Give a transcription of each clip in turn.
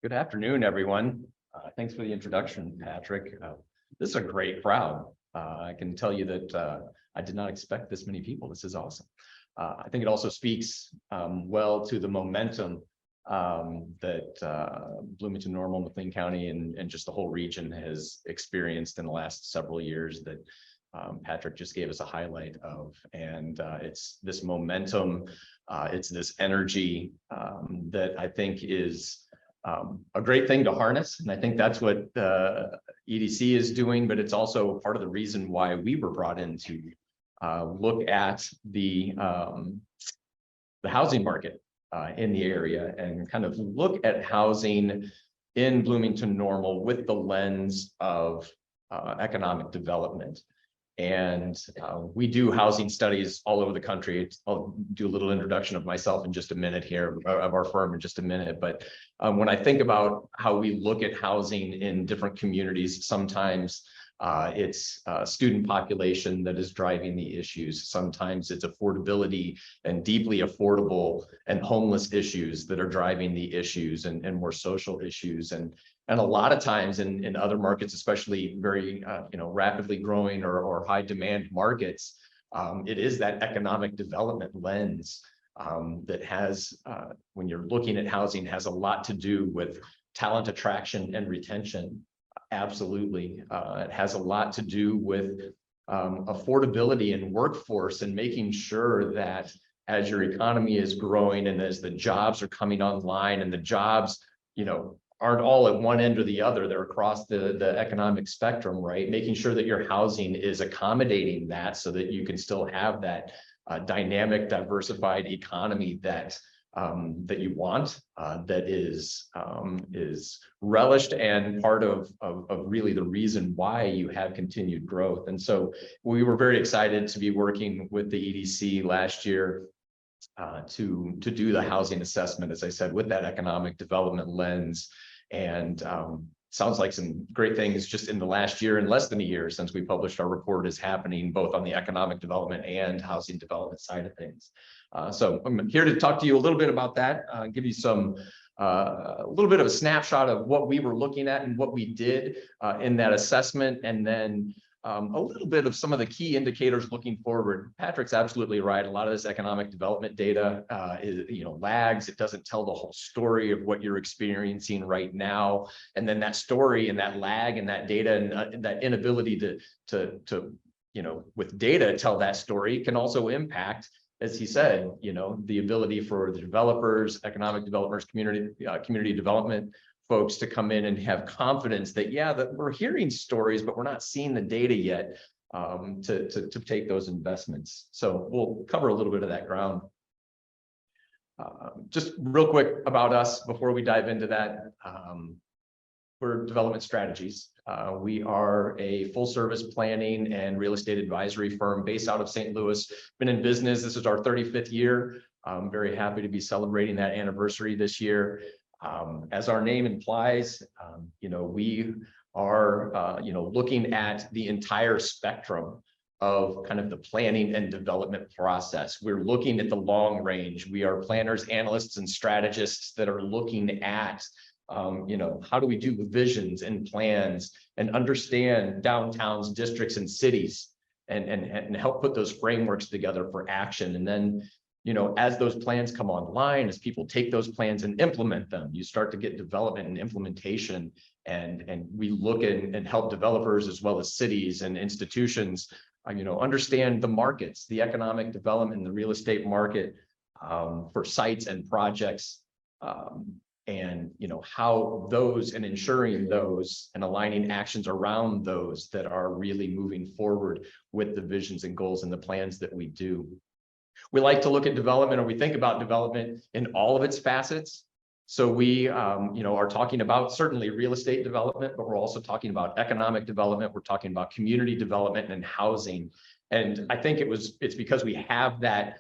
Good afternoon, everyone. Thanks for the introduction, Patrick. This is a great crowd. I can tell you that I did not expect this many people. This is awesome. I think it also speaks well to the momentum that Bloomington-Normal, McLean County, and just the whole region has experienced in the last several years that Patrick just gave us a highlight of. And it's this momentum, it's this energy that I think is a great thing to harness. And I think that's what EDC is doing, but it's also part of the reason why we were brought in to look at the housing market in the area and kind of look at housing in Bloomington-Normal with the lens of economic development. And we do housing studies all over the country. I'll do a little introduction of myself in just a minute here, of our firm in just a minute. But when I think about how we look at housing in different communities, sometimes it's student population that is driving the issues. Sometimes it's affordability and deeply affordable and homeless issues that are driving the issues and more social issues. And a lot of times in other markets, especially very rapidly growing or high demand markets, it is that economic development lens that has, when you're looking at housing, has a lot to do with talent attraction and retention. Absolutely. It has a lot to do with affordability and workforce and making sure that as your economy is growing and as the jobs are coming online and the jobs, aren't all at one end or the other, they're across the economic spectrum, right? Making sure that your housing is accommodating that so that you can still have that dynamic, diversified economy that you want, that is relished and part of really the reason why you have continued growth. And so we were very excited to be working with the EDC last year to do the housing assessment, as I said, with that economic development lens. And sounds like some great things just in the last year and less than a year since we published our report is happening both on the economic development and housing development side of things. So I'm here to talk to you a little bit about that, give you a little bit of a snapshot of what we were looking at and what we did in that assessment, and then a little bit of some of the key indicators looking forward. Patrick's absolutely right. A lot of this economic development data lags. It doesn't tell the whole story of what you're experiencing right now. And then that story and that lag and that data and that inability to with data tell that story can also impact, as he said, the ability for the developers, economic developers, community development folks to come in and have confidence that, that we're hearing stories, but we're not seeing the data yet to take those investments. So we'll cover a little bit of that ground. Just real quick about us before we dive into that. We're Development Strategies. We are a full service planning and real estate advisory firm based out of St. Louis. Been in business. This is our 35th year. I'm very happy to be celebrating that anniversary this year. As our name implies, we are, looking at the entire spectrum of kind of the planning and development process. We're looking at the long range. We are planners, analysts, and strategists that are looking at, how do we do visions and plans and understand downtowns, districts, and cities and help put those frameworks together for action. And then as those plans come online, as people take those plans and implement them, you start to get development and implementation. And we look at and help developers as well as cities and institutions, understand the markets, the economic development, the real estate market for sites and projects, and how those and ensuring those and aligning actions around those that are really moving forward with the visions and goals and the plans that we do. We like to look at development, or we think about development in all of its facets. So we, are talking about certainly real estate development, but we're also talking about economic development. We're talking about community development and housing. And I think it's because we have that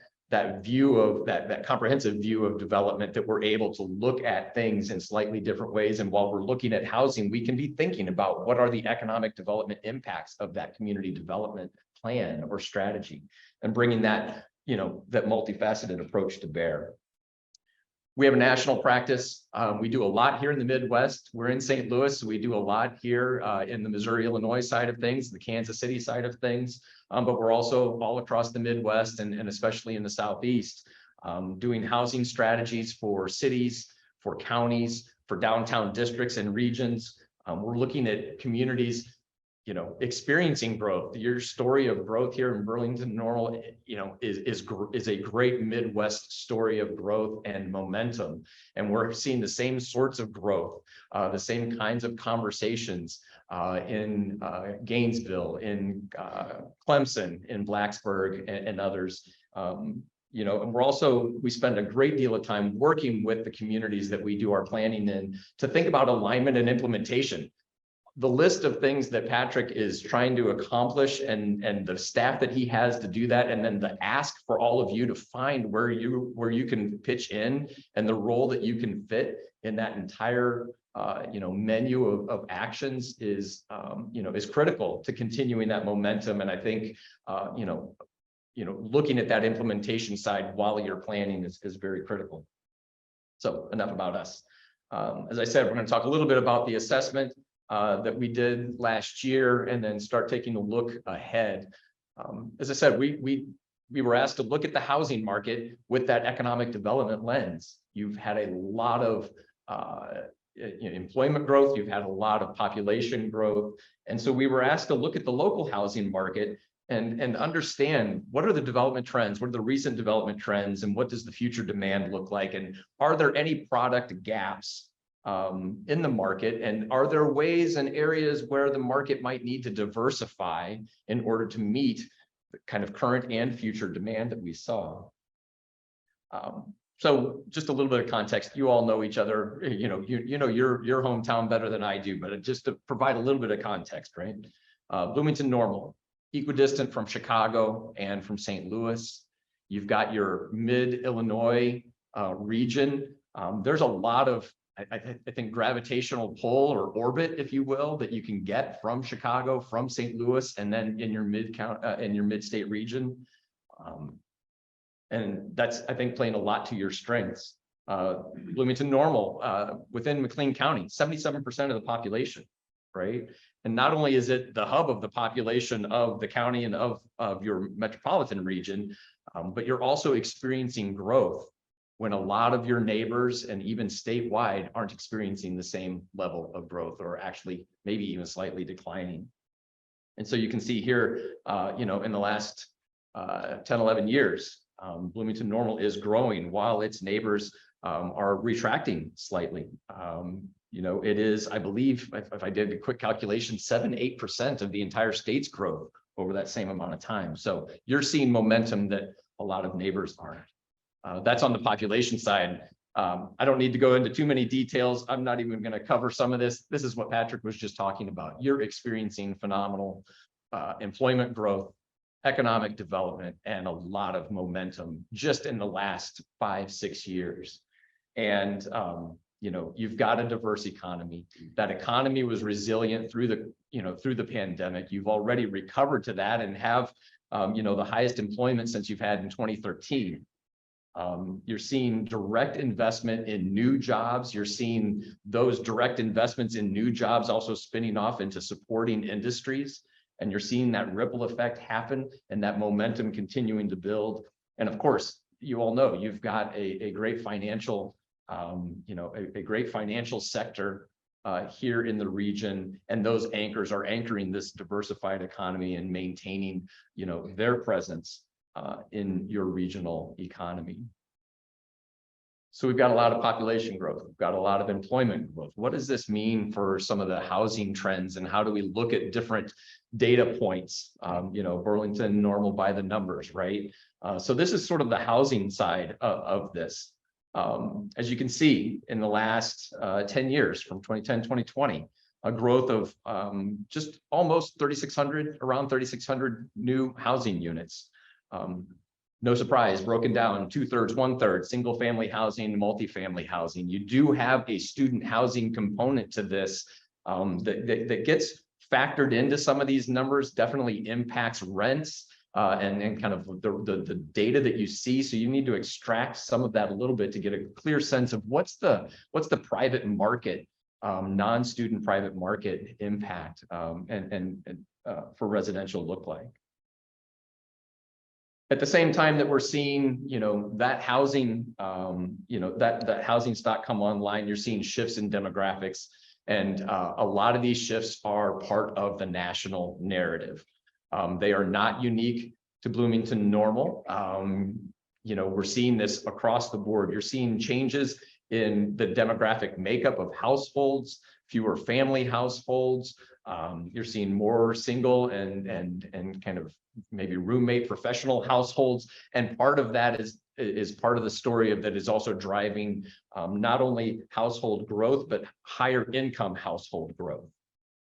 view of that comprehensive view of development that we're able to look at things in slightly different ways. And while we're looking at housing, we can be thinking about what are the economic development impacts of that community development plan or strategy, and bringing that that multifaceted approach to bear. We have a national practice. We do a lot here in the Midwest. We're in St. Louis, so we do a lot here in the Missouri, Illinois side of things, the Kansas City side of things, but we're also all across the Midwest and especially in the Southeast, doing housing strategies for cities, for counties, for downtown districts and regions. We're looking at communities, experiencing growth. Your story of growth here in Burlington-Normal, is a great Midwest story of growth and momentum. And we're seeing the same sorts of growth, the same kinds of conversations in Gainesville, in Clemson, in Blacksburg, and others. And we spend a great deal of time working with the communities that we do our planning in to think about alignment and implementation. The list of things that Patrick is trying to accomplish and the staff that he has to do that, and then the ask for all of you to find where you can pitch in and the role that you can fit in that entire menu of actions is critical to continuing that momentum. And I think looking at that implementation side while you're planning is very critical. So enough about us. As I said, we're going to talk a little bit about the assessment that we did last year, and then start taking a look ahead. As I said, we were asked to look at the housing market with that economic development lens. You've had a lot of employment growth, you've had a lot of population growth, and so we were asked to look at the local housing market and understand what are the development trends, what are the recent development trends, and what does the future demand look like, and are there any product gaps in the market, and are there ways and areas where the market might need to diversify in order to meet the kind of current and future demand that we saw. So just a little bit of context. You all know each other, you know your hometown better than I do, but just to provide a little bit of context, right? Bloomington-Normal, equidistant from Chicago and from St. Louis. You've got your mid-Illinois region. There's a lot of I think gravitational pull or orbit, if you will, that you can get from Chicago, from St. Louis, and then in your mid-state region. And that's, I think, playing a lot to your strengths. Bloomington-Normal, within McLean County, 77% of the population, right? And not only is it the hub of the population of the county and of your metropolitan region, but you're also experiencing growth when a lot of your neighbors and even statewide aren't experiencing the same level of growth, or actually maybe even slightly declining. And so you can see here, in the last 10, 11 years, Bloomington-Normal is growing while its neighbors are retracting slightly. It is, I believe, if I did a quick calculation, 7-8% of the entire state's growth over that same amount of time. So you're seeing momentum that a lot of neighbors aren't. That's on the population side. I don't need to go into too many details. I'm not even going to cover some of this. This is what Patrick was just talking about. You're experiencing phenomenal employment growth, economic development, and a lot of momentum just in the last 5-6 years. And you've got a diverse economy. That economy was resilient through the pandemic. You've already recovered to that and have the highest employment since you've had in 2013. You're seeing direct investment in new jobs. You're seeing those direct investments in new jobs also spinning off into supporting industries. And you're seeing that ripple effect happen and that momentum continuing to build. And of course, you all know you've got a great financial, a great financial sector here in the region. And those anchors are anchoring this diversified economy and maintaining, their presence in your regional economy. So we've got a lot of population growth. We've got a lot of employment growth. What does this mean for some of the housing trends, and how do we look at different data points? Burlington-Normal by the numbers, right? So this is sort of the housing side of this. As you can see, in the last 10 years, from 2010 to 2020, a growth of just almost 3,600, around 3,600 new housing units. No surprise, broken down 2/3, 1/3, single family housing, multifamily housing. You do have a student housing component to this that gets factored into some of these numbers, definitely impacts rents, and kind of the data that you see. So you need to extract some of that a little bit to get a clear sense of what's the private market, non-student private market impact for residential look like. At the same time that we're seeing, that housing, that housing stock come online, you're seeing shifts in demographics. And a lot of these shifts are part of the national narrative. They are not unique to Bloomington-Normal. We're seeing this across the board. You're seeing changes in the demographic makeup of households, fewer family households. You're seeing more single and kind of maybe roommate professional households. And part of that is part of the story of that is also driving not only household growth, but higher income household growth.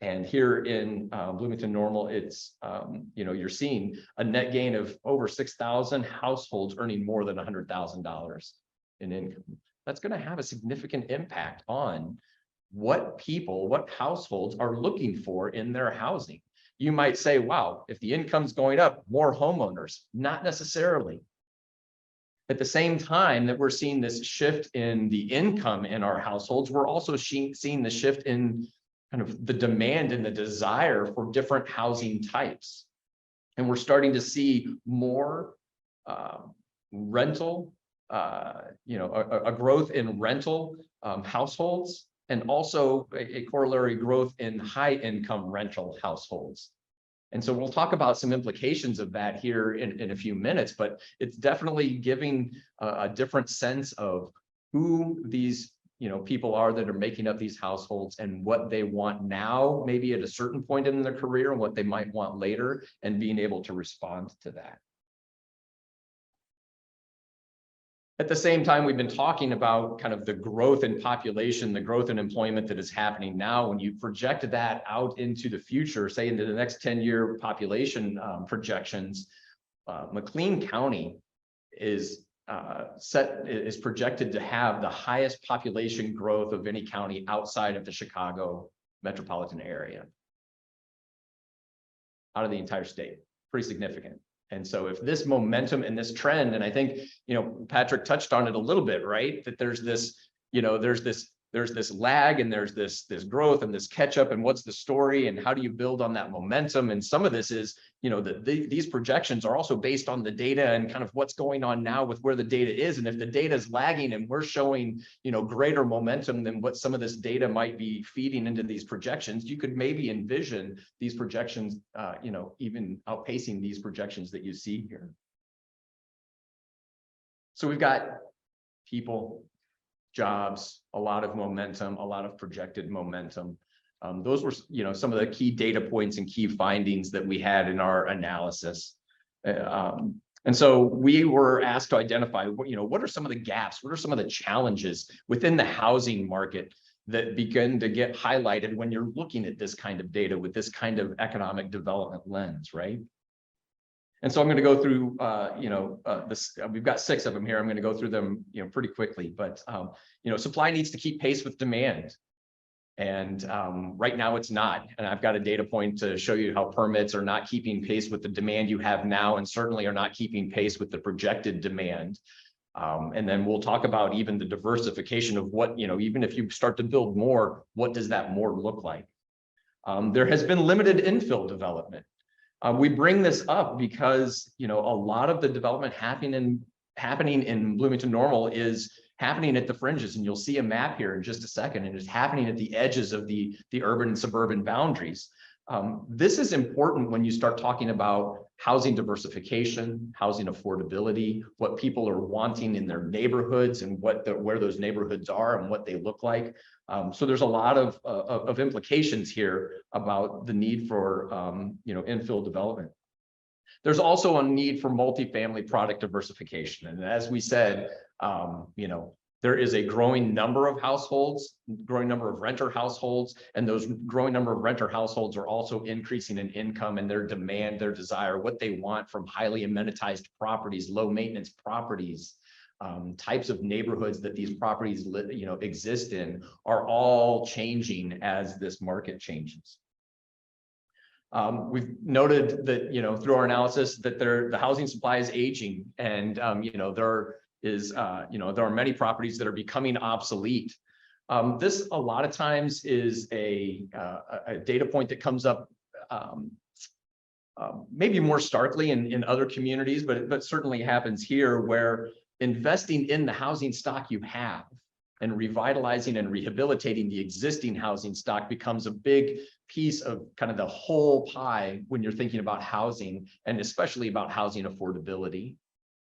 And here in Bloomington-Normal, it's, you're seeing a net gain of over 6,000 households earning more than $100,000 in income. That's going to have a significant impact on what households are looking for in their housing. You might say, wow, if the income's going up, more homeowners. Not necessarily. At the same time that we're seeing this shift in the income in our households, we're also seeing the shift in kind of the demand and the desire for different housing types. And we're starting to see more rental, a growth in rental households, and also a corollary growth in high income rental households. And so we'll talk about some implications of that here in a few minutes, but it's definitely giving a different sense of who these people are that are making up these households and what they want now, maybe at a certain point in their career, and what they might want later, and being able to respond to that. At the same time, we've been talking about kind of the growth in population, the growth in employment that is happening now. When you project that out into the future, say into the next 10-year population projections, McLean County is projected to have the highest population growth of any county outside of the Chicago metropolitan area, out of the entire state. Pretty significant. And so if this momentum and this trend, and I think, Patrick touched on it a little bit, right? That there's this, there's this lag, and there's this growth and this catch up, and what's the story, and how do you build on that momentum? And some of this is, these projections are also based on the data and kind of what's going on now with where the data is. And if the data is lagging and we're showing, greater momentum than what some of this data might be feeding into these projections, you could maybe envision these projections, even outpacing these projections that you see here. So we've got people, jobs, a lot of momentum, a lot of projected momentum. Those were, some of the key data points and key findings that we had in our analysis. And so we were asked to identify, what are some of the gaps? What are some of the challenges within the housing market that begin to get highlighted when you're looking at this kind of data with this kind of economic development lens, right? And so I'm going to go through, we've got 6 of them here. I'm going to go through them, pretty quickly. But, supply needs to keep pace with demand. And right now it's not. And I've got a data point to show you how permits are not keeping pace with the demand you have now, and certainly are not keeping pace with the projected demand. And then we'll talk about even the diversification of what, even if you start to build more, what does that more look like? There has been limited infill development. We bring this up because, a lot of the development happening in Bloomington-Normal is happening at the fringes, and you'll see a map here in just a second, and it's happening at the edges of the urban and suburban boundaries. This is important when you start talking about housing diversification, housing affordability, what people are wanting in their neighborhoods, and where those neighborhoods are and what they look like. So there's a lot of implications here about the need for infill development. There's also a need for multifamily product diversification, and as we said, there is a growing number of households, growing number of renter households, and those growing number of renter households are also increasing in income and their demand, their desire, what they want from highly amenitized properties, low maintenance properties, types of neighborhoods that these properties exist in are all changing as this market changes. We've noted that, through our analysis that the housing supply is aging, and, there are many properties that are becoming obsolete. This a lot of times is a data point that comes up maybe more starkly in other communities, but certainly happens here, where investing in the housing stock you have and revitalizing and rehabilitating the existing housing stock becomes a big piece of kind of the whole pie when you're thinking about housing, and especially about housing affordability.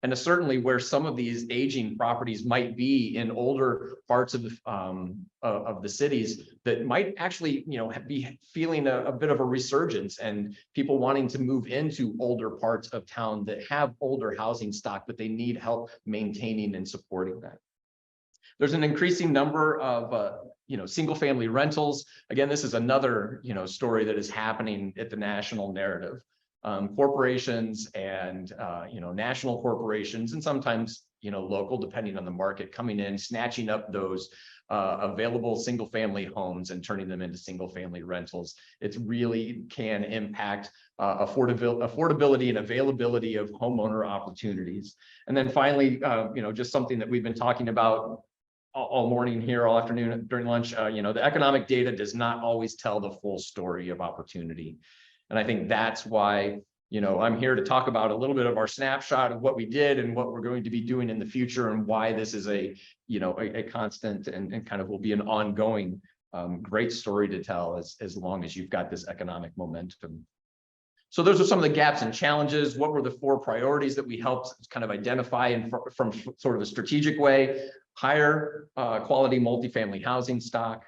And certainly where some of these aging properties might be in older parts of the cities that might actually, be feeling a bit of a resurgence, and people wanting to move into older parts of town that have older housing stock, but they need help maintaining and supporting that. There's an increasing number of, single family rentals. Again, this is another, story that is happening at the national narrative. Corporations and, national corporations, and sometimes, local, depending on the market, coming in, snatching up those available single family homes and turning them into single family rentals. It really can impact affordability and availability of homeowner opportunities. And then finally, just something that we've been talking about all morning here, all afternoon during lunch, the economic data does not always tell the full story of opportunity. And I think that's why, I'm here to talk about a little bit of our snapshot of what we did and what we're going to be doing in the future, and why this is a constant and kind of will be an ongoing great story to tell as long as you've got this economic momentum. So those are some of the gaps and challenges. What were the 4 priorities that we helped kind of identify from sort of a strategic way? Higher quality multifamily housing stock,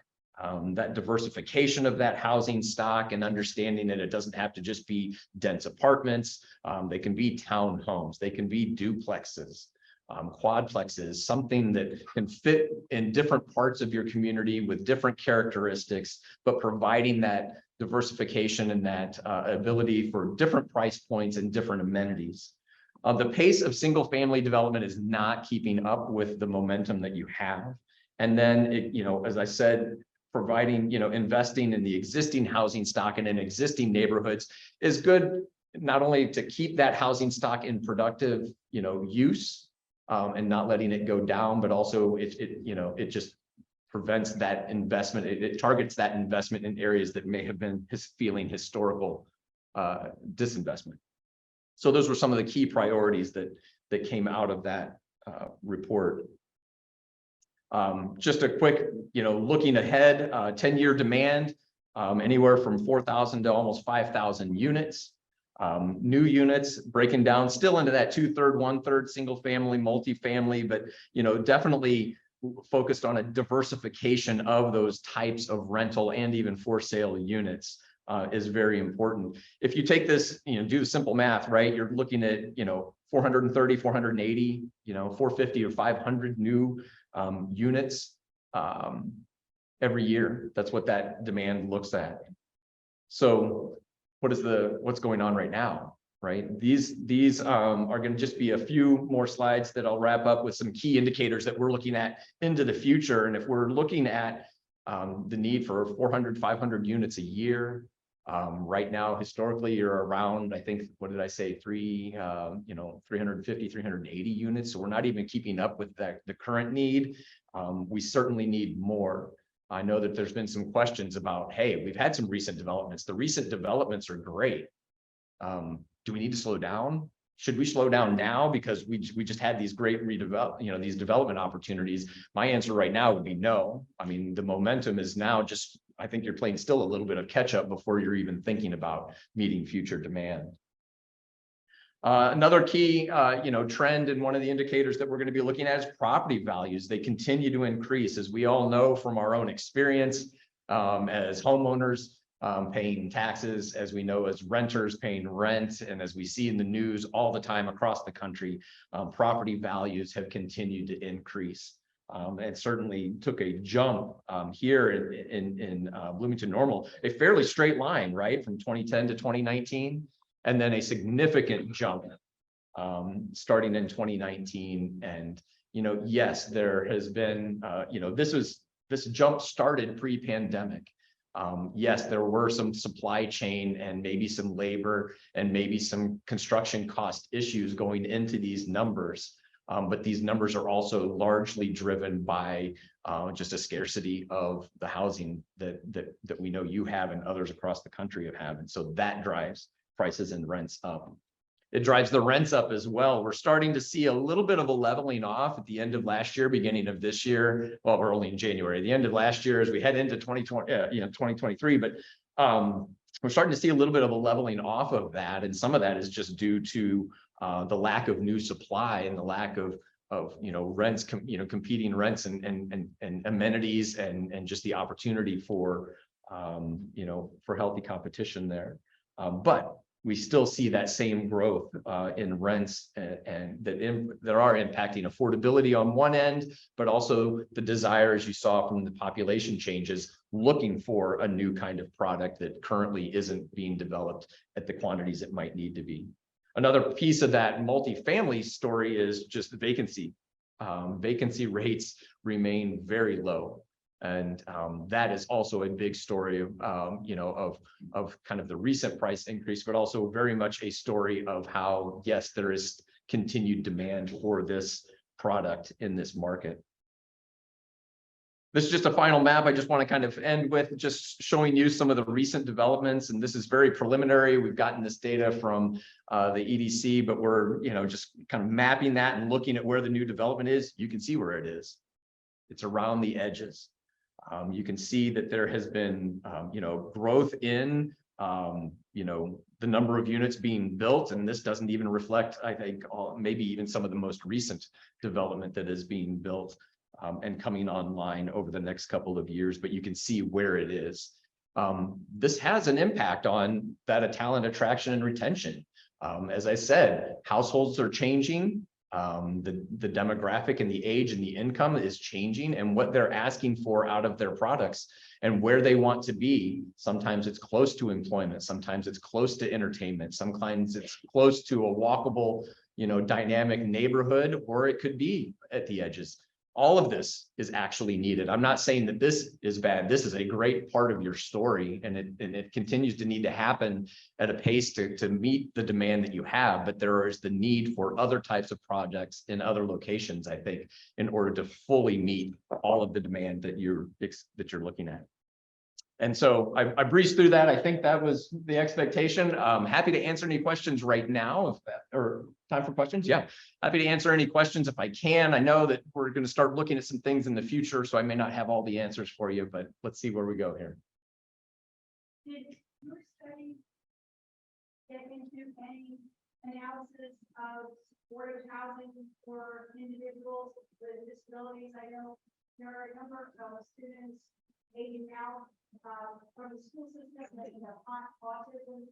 that diversification of that housing stock, and understanding that it doesn't have to just be dense apartments. They can be townhomes, they can be duplexes, quadplexes, something that can fit in different parts of your community with different characteristics, but providing that diversification and that ability for different price points and different amenities. The pace of single family development is not keeping up with the momentum that you have. And then, as I said, providing, investing in the existing housing stock and in existing neighborhoods is good, not only to keep that housing stock in productive, use, and not letting it go down, but also it just prevents that investment. It targets that investment in areas that may have been feeling historical disinvestment. So those were some of the key priorities that came out of that report. Just a quick, looking ahead, 10-year demand, anywhere from 4,000 to almost 5,000 units. New units breaking down still into that 2/3, 1/3 single family, multifamily, but definitely focused on a diversification of those types of rental and even for sale units is very important. If you take this, do simple math, right? You're looking at 430, 480, 450 or 500 new units every year. That's what that demand looks at. So what's going on right now, right? These are going to just be a few more slides that I'll wrap up with some key indicators that we're looking at into the future. And if we're looking at the need for 400, 500 units a year, right now, historically, you're around, I think, what did I say, 350, 380 units. So we're not even keeping up with the current need. We certainly need more. I know that there's been some questions about, hey, we've had some recent developments. The recent developments are great. Do we need to slow down? Should we slow down now because we just had these great these development opportunities? My answer right now would be no. I mean, the momentum is now just, I think you're playing still a little bit of catch up before you're even thinking about meeting future demand. Another key, trend, and one of the indicators that we're going to be looking at is property values. They continue to increase, as we all know from our own experience, as homeowners paying taxes, as we know, as renters paying rent, and as we see in the news all the time across the country, property values have continued to increase. And certainly took a jump here in Bloomington-Normal, a fairly straight line, right, from 2010 to 2019. And then a significant jump starting in 2019. And, yes, there has been, this jump started pre-pandemic. Yes, there were some supply chain and maybe some labor and maybe some construction cost issues going into these numbers. But these numbers are also largely driven by just a scarcity of the housing that we know you have and others across the country have. And so that drives prices and rents up. It drives the rents up as well. We're starting to see a little bit of a leveling off at the end of last year, beginning of this year. Well, we're only in January, the end of last year as we head into 2023. But we're starting to see a little bit of a leveling off of that. And some of that is just due to the lack of new supply and the lack of rents, competing rents and amenities and just the opportunity for for healthy competition there. But we still see that same growth in rents and that are impacting affordability on one end, but also the desire, as you saw from the population changes, looking for a new kind of product that currently isn't being developed at the quantities it might need to be. Another piece of that multifamily story is just the vacancy. Vacancy rates remain very low. And that is also a big story of kind of the recent price increase, but also very much a story of how, yes, there is continued demand for this product in this market. This is just a final map. I just want to kind of end with just showing you some of the recent developments. And this is very preliminary. We've gotten this data from the EDC, but we're just kind of mapping that and looking at where the new development is. You can see where it is. It's around the edges. You can see that there has been, growth in, the number of units being built. And this doesn't even reflect, I think, maybe even some of the most recent development that is being built and coming online over the next couple of years. But you can see where it is. This has an impact on that talent attraction and retention. As I said, households are changing. The demographic and the age and the income is changing, and what they're asking for out of their products and where they want to be. Sometimes it's close to employment, sometimes it's close to entertainment, sometimes it's close to a walkable, dynamic neighborhood, or it could be at the edges. All of this is actually needed. I'm not saying that this is bad. This is a great part of your story, and it continues to need to happen at a pace to meet the demand that you have. But there is the need for other types of projects in other locations, I think, in order to fully meet all of the demand that you're looking at. And so I breezed through that. I think that was the expectation. Happy to answer any questions right now, or time for questions. Yeah, happy to answer any questions if I can. I know that we're going to start looking at some things in the future, so I may not have all the answers for you, but let's see where we go here. Did your study get into any analysis of supportive housing for individuals with disabilities? I know there are a number of students aging out from the school system that have autism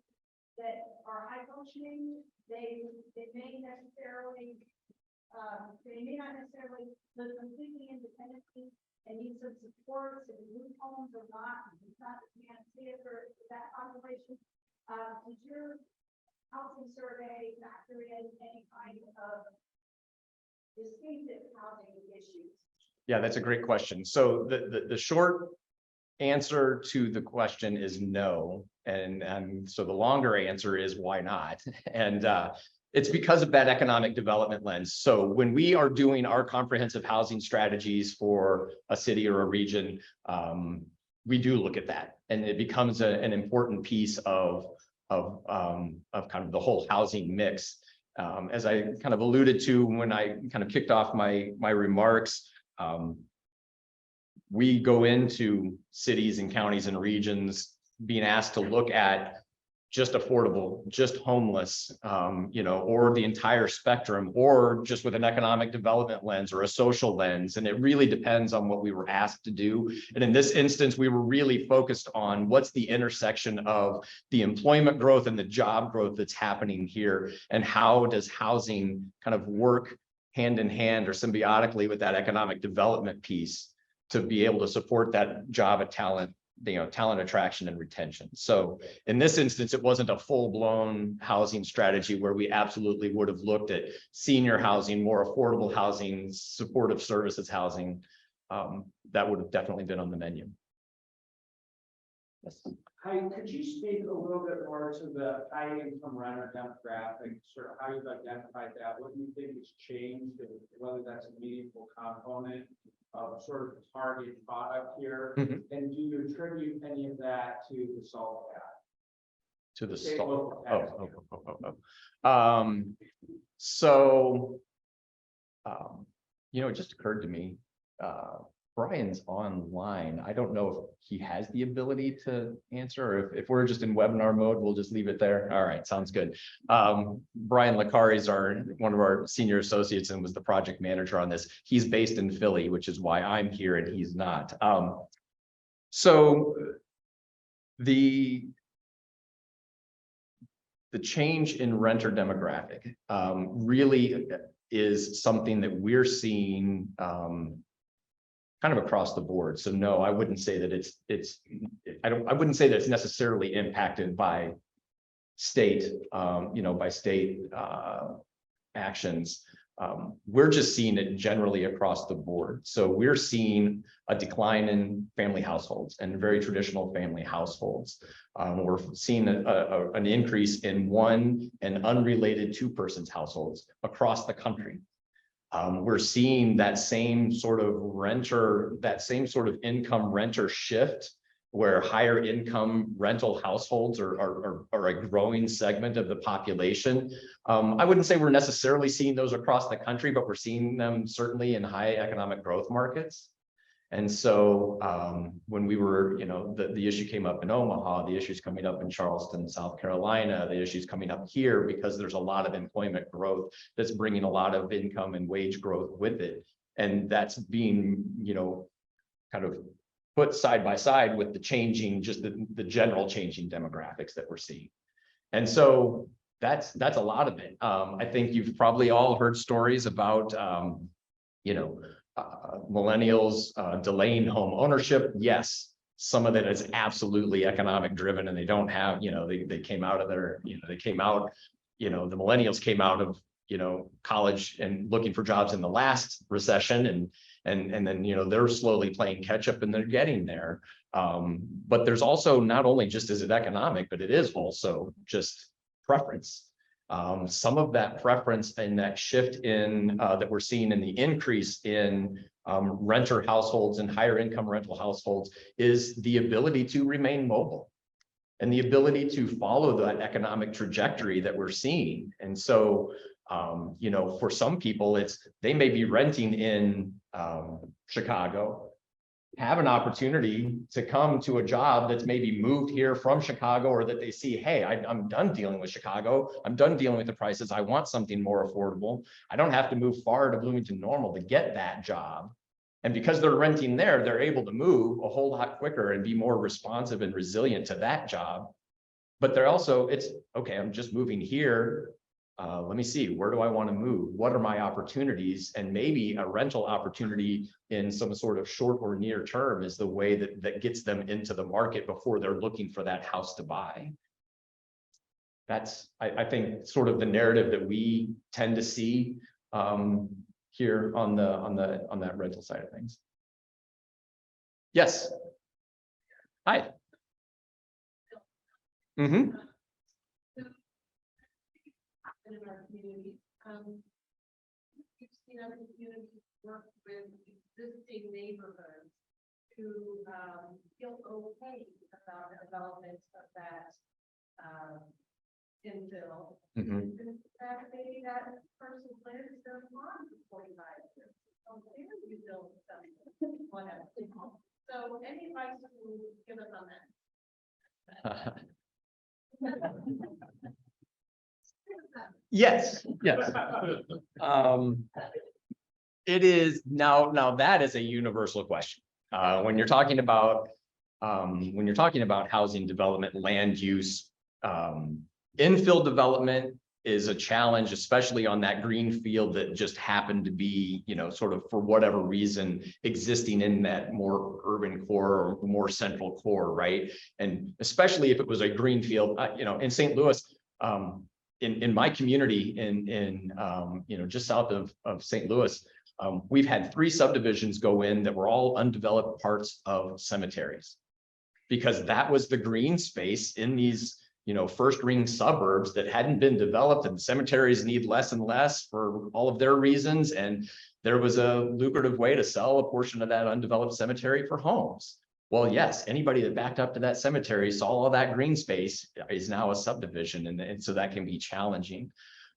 that are high functioning. They may not necessarily live completely independently and need some support in group homes or not. It's not the panacea for that population. Did your housing survey factor in any kind of distinctive housing issues? Yeah, that's a great question. So the short answer to the question is no, and so the longer answer is why not? And it's because of that economic development lens. So when we are doing our comprehensive housing strategies for a city or a region, we do look at that, and it becomes an important piece of kind of the whole housing mix. As I kind of alluded to when I kind of kicked off my remarks, we go into cities and counties and regions being asked to look at just affordable, just homeless, or the entire spectrum, or just with an economic development lens or a social lens. And it really depends on what we were asked to do. And in this instance, we were really focused on what's the intersection of the employment growth and the job growth that's happening here, and how does housing kind of work hand in hand or symbiotically with that economic development piece to be able to support that job at talent, talent attraction and retention. So in this instance, it wasn't a full-blown housing strategy where we absolutely would have looked at senior housing, more affordable housing, supportive services housing. That would have definitely been on the menu. Yes. Hi, could you speak a little bit more to the high income renter demographic, sort of how you've identified that, what you think has changed, and whether that's a meaningful component of sort of the target product here? Mhm. And do you attribute any of that to the SALT Act? To the State salt. local Oh, tax. So, it just occurred to me, Brian's online. I don't know if he has the ability to answer, or if we're just in webinar mode, we'll just leave it there. All right, sounds good. Brian Licari is one of our senior associates and was the project manager on this. He's based in Philly, which is why I'm here and he's not. So the change in renter demographic really is something that we're seeing kind of across the board. So no, I wouldn't say that I wouldn't say that it's necessarily impacted by state, by state actions. We're just seeing it generally across the board. So we're seeing a decline in family households and very traditional family households. We're seeing an increase in one and unrelated two-persons households across the country. We're seeing that same sort of income renter shift, where higher income rental households are a growing segment of the population. I wouldn't say we're necessarily seeing those across the country, but we're seeing them certainly in high economic growth markets. And so when we were, the issue came up in Omaha, the issue's coming up in Charleston, South Carolina, the issue's coming up here because there's a lot of employment growth that's bringing a lot of income and wage growth with it. And that's being, kind of put side by side with the changing, just the general changing demographics that we're seeing. And so that's a lot of it. I think you've probably all heard stories about, millennials delaying home ownership. Yes, some of it is absolutely economic driven, and they don't have, they came out of their, the millennials came out of, college and looking for jobs in the last recession, and then, they're slowly playing catch up and they're getting there. But there's also, not only just is it economic, but it is also just preference. Some of that preference and that shift in that we're seeing in the increase in renter households and higher income rental households is the ability to remain mobile and the ability to follow that economic trajectory that we're seeing. And so, for some people, they may be renting in Chicago, have an opportunity to come to a job that's maybe moved here from Chicago, or that they see, hey, I'm done dealing with Chicago. I'm done dealing with the prices. I want something more affordable. I don't have to move far to Bloomington-Normal to get that job. And because they're renting there, they're able to move a whole lot quicker and be more responsive and resilient to that job. But they're also, okay, I'm just moving here. Let me see, where do I want to move? What are my opportunities? And maybe a rental opportunity in some sort of short or near term is the way that gets them into the market before they're looking for that house to buy. That's, I think, sort of the narrative that we tend to see here on that rental side of things. Yes. Hi. Mm-hmm. In our community, we've seen other communities work with existing neighborhoods to feel okay about the development of that infill. Mm-hmm. Maybe that person lives their farm for 45 years. So there you build something, whatever. So any advice you can give us on that? Yes. It is now that is a universal question. When you're talking about housing development, land use, infill development is a challenge, especially on that green field that just happened to be, sort of for whatever reason, existing in that more urban core or more central core, right? And especially if it was a green field, in St. Louis, in my community, in just south of St. Louis, we've had 3 subdivisions go in that were all undeveloped parts of cemeteries. because that was the green space in these, first ring suburbs that hadn't been developed, and cemeteries need less and less for all of their reasons. And there was a lucrative way to sell a portion of that undeveloped cemetery for homes. Well, yes, anybody that backed up to that cemetery saw all that green space is now a subdivision. And so that can be challenging.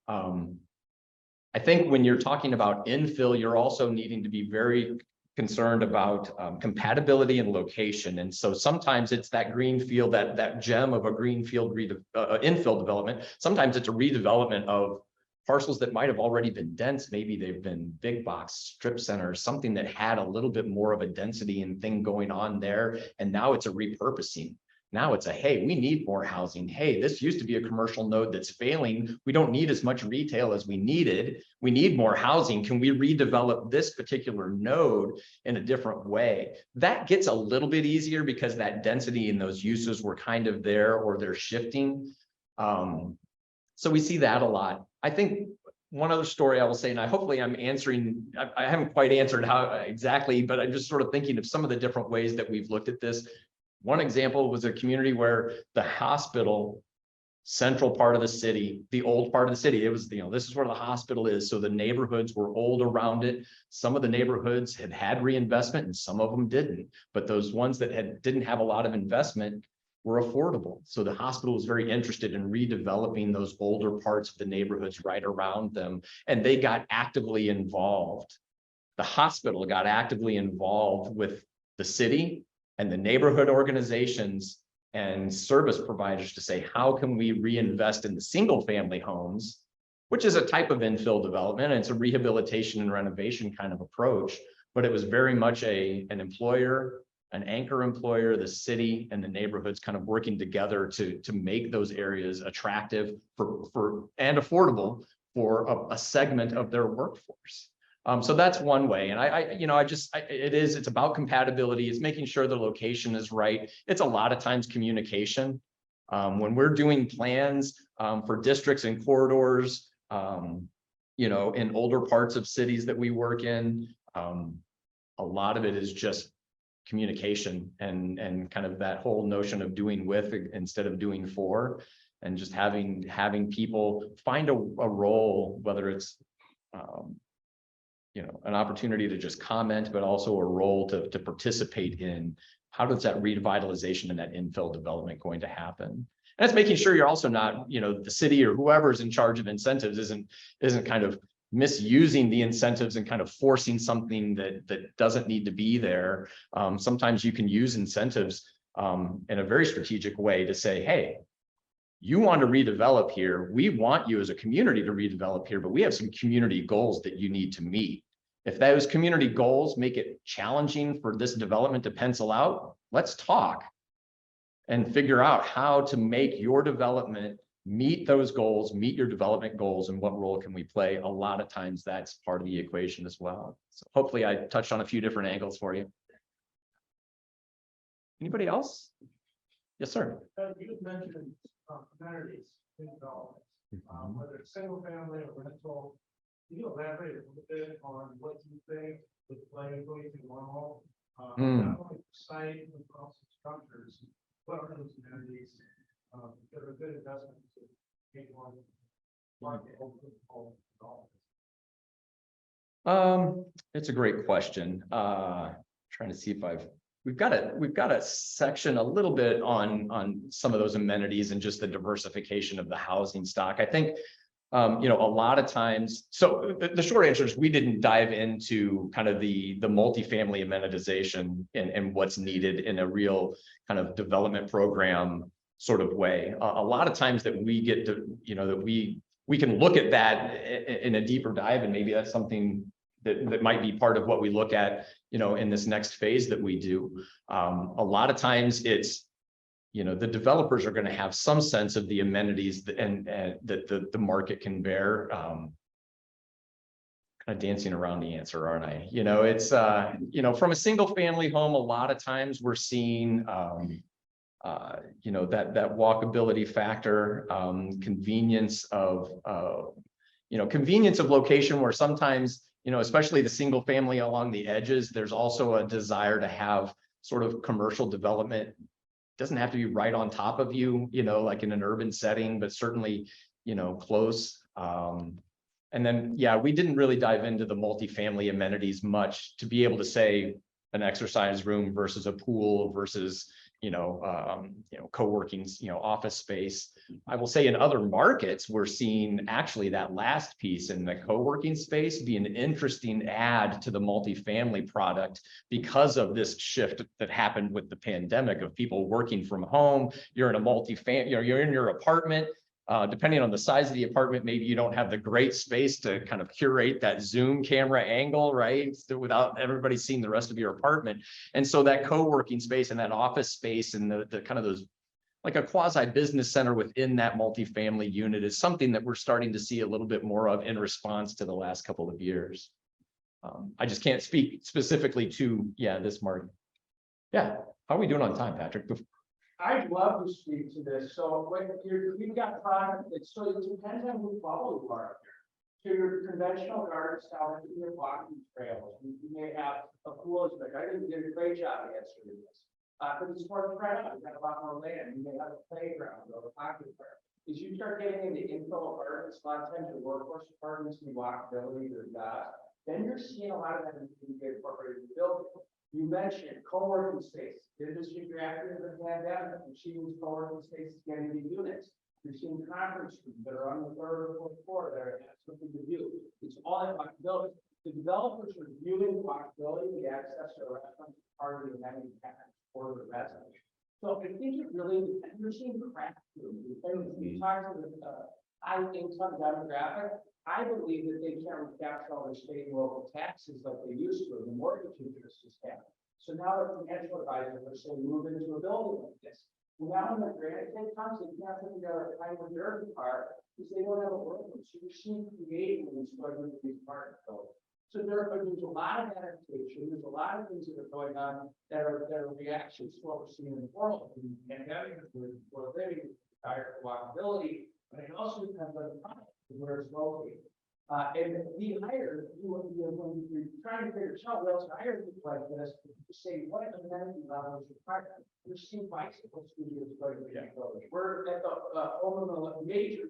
I think when you're talking about infill, you're also needing to be very concerned about compatibility and location. And so sometimes it's that green field, that gem of a greenfield infill development. Sometimes it's a redevelopment of parcels that might have already been dense. Maybe they've been big box strip centers, something that had a little bit more of a density and thing going on there. And now it's a repurposing. Now it's a, hey, we need more housing. Hey, this used to be a commercial node that's failing. We don't need as much retail as we needed. We need more housing. Can we redevelop this particular node in a different way? That gets a little bit easier because that density and those uses were kind of there, or they're shifting. So we see that a lot. I think one other story I will say, and hopefully I'm answering, I haven't quite answered how exactly, but I'm just sort of thinking of some of the different ways that we've looked at this. One example was a community where the hospital, central part of the city, the old part of the city, it was, this is where the hospital is. So the neighborhoods were old around it. Some of the neighborhoods had reinvestment and some of them didn't. But those ones that didn't have a lot of investment were affordable. So the hospital was very interested in redeveloping those older parts of the neighborhoods right around them. And they got actively involved. The hospital got actively involved with the city and the neighborhood organizations and service providers to say, how can we reinvest in the single family homes, which is a type of infill development, and it's a rehabilitation and renovation kind of approach, but it was very much an employer, an anchor employer, the city and the neighborhoods kind of working together to make those areas attractive for and affordable for a segment of their workforce. So that's one way. And it's about compatibility. It's making sure the location is right. It's a lot of times communication. When we're doing plans for districts and corridors, in older parts of cities that we work in, a lot of it is just communication and kind of that whole notion of doing with instead of doing for, and just having people find a role, whether it's an opportunity to just comment, but also a role to participate in how does that revitalization and that infill development going to happen. And it's making sure you're also not, the city or whoever's in charge of incentives isn't kind of misusing the incentives and kind of forcing something that doesn't need to be there. Sometimes you can use incentives in a very strategic way to say, hey, you want to redevelop here. We want you as a community to redevelop here, but we have some community goals that you need to meet. If those community goals make it challenging for this development to pencil out, let's talk and figure out how to make your development meet those goals, meet your development goals, and what role can we play? A lot of times that's part of the equation as well. So hopefully I touched on a few different angles for you. Anybody else? Yes, sir. You mentioned amenities in development, whether it's single family or rental. Can you elaborate a little bit on what you think would play Bloomington-Normal, not only for site, but also structures? What are those amenities that are good investments to make one market open? It's a great question. Trying to see if we've got a section a little bit on some of those amenities and just the diversification of the housing stock. I think a lot of times, so the short answer is we didn't dive into kind of the multifamily amenitization and what's needed in a real kind of development program sort of way. A lot of times that we get to, that we can look at that in a deeper dive, and maybe that's something that might be part of what we look at, in this next phase that we do. A lot of times it's, the developers are going to have some sense of the amenities and that the market can bear. Kind of dancing around the answer, aren't I? It's, from a single family home, a lot of times we're seeing, that walkability factor, convenience of location, where sometimes, especially the single family along the edges, there's also a desire to have sort of commercial development doesn't have to be right on top of you, you know, like in an urban setting, but certainly, you know, close. And then, yeah, we didn't really dive into the multifamily amenities much to be able to say an exercise room versus a pool versus, co-working, office space. I will say in other markets, we're seeing actually that last piece in the co-working space be an interesting add to the multifamily product because of this shift that happened with the pandemic of people working from home. You're in a multifamily, you're in your apartment. Depending on the size of the apartment, maybe you don't have the great space to kind of curate that zoom camera angle, right? So without everybody seeing the rest of your apartment. And so that co-working space and that office space and the kind of those, like a quasi business center within that multifamily unit is something that we're starting to see a little bit more of in response to the last couple of years. I just can't speak specifically to, this market. Yeah, how are we doing on time, Patrick? I'd love to speak to this. So when you've got product, so it depends on who follows you are here. So your conventional garden style, your walking trails, you may have a pool aspect. I think you did a great job answering this. But it's more spread out. You got a lot more land. You may have a playground or a hockey park. As you start getting into infill apartments, a lot of times your workforce apartments and walkability or that, then you're seeing a lot of that incorporated in the building. You mentioned co-working space. The industry reacted to the pandemic, and she was co-working spaces getting the units. You're seeing conference rooms that are on the third or fourth floor that have something to do. It's all in walkability. The developers are viewing walkability, the access to a restaurant, part of the amenity package for the residents. So I think it really, you're seeing craft rooms. And we talked to the high income demographic. I believe that they can't recapture all their state and local taxes like they used to, and the mortgage interest is capped. So now the financial advisors are saying, move into a building like this. And now when the grant kid comes, they can't put together a kind of urban park because they don't have a workforce. So you're seeing creating these struggling with these apartment buildings. So there's a lot of adaptation. There's a lot of things that are going on that are reactions to what we're seeing in the world. And having we're living higher walkability, but it also depends on the product. Where it's located. And we hired, when you're trying to figure out what else to hire people like this, to say what amenity level is required. We're seeing bicycle studios going to be building. We're at the home of a major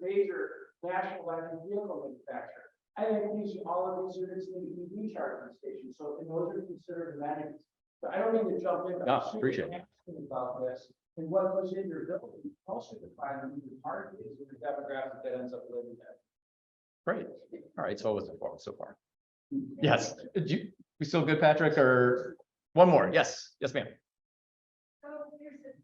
national electric vehicle manufacturer. I think using all of these units in the EV charging station. So and those are considered amenities. So I don't need to jump in. No, appreciate it. About this and what goes in your building. Also define who the target is with the demographic that ends up living there. Great. All right. So it was so far. Yes. We still good, Patrick, or one more? Yes. Yes, ma'am. So there's a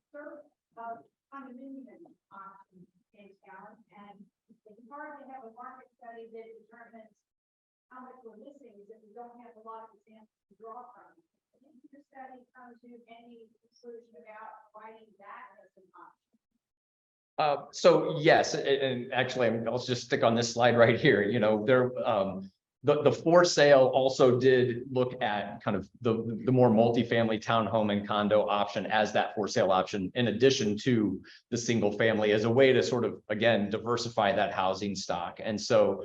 sort of condominium option in town, and it's hard to have a market study that determines how much we're missing if we don't have a lot of examples to draw from. Did your study come to any conclusion about providing that as an option? So yes, and actually, I'll just stick on this slide right here. The for sale also did look at kind of the more multifamily townhome and condo option as that for sale option, in addition to the single family, as a way to sort of, again, diversify that housing stock. And so,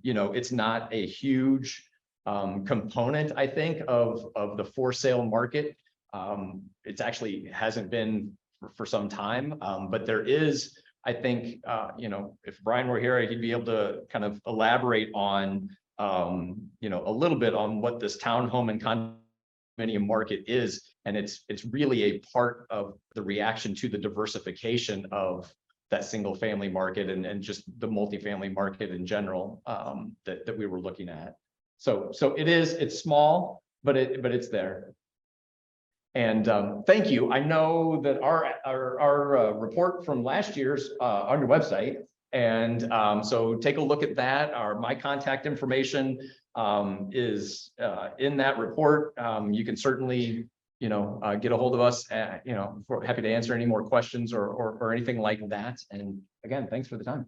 it's not a huge component, I think, of the for sale market. It's actually hasn't been for some time, but there is, I think, if Brian were here, he'd be able to kind of elaborate on, a little bit on what this townhome and condominium market is, and it's really a part of the reaction to the diversification of that single family market and just the multifamily market in general that we were looking at. So it's small, but it's there. And thank you. I know that our report from last year's on your website. And so take a look at that. My contact information is in that report. You can certainly, get a hold of us. We're happy to answer any more questions or anything like that. And again, thanks for the time.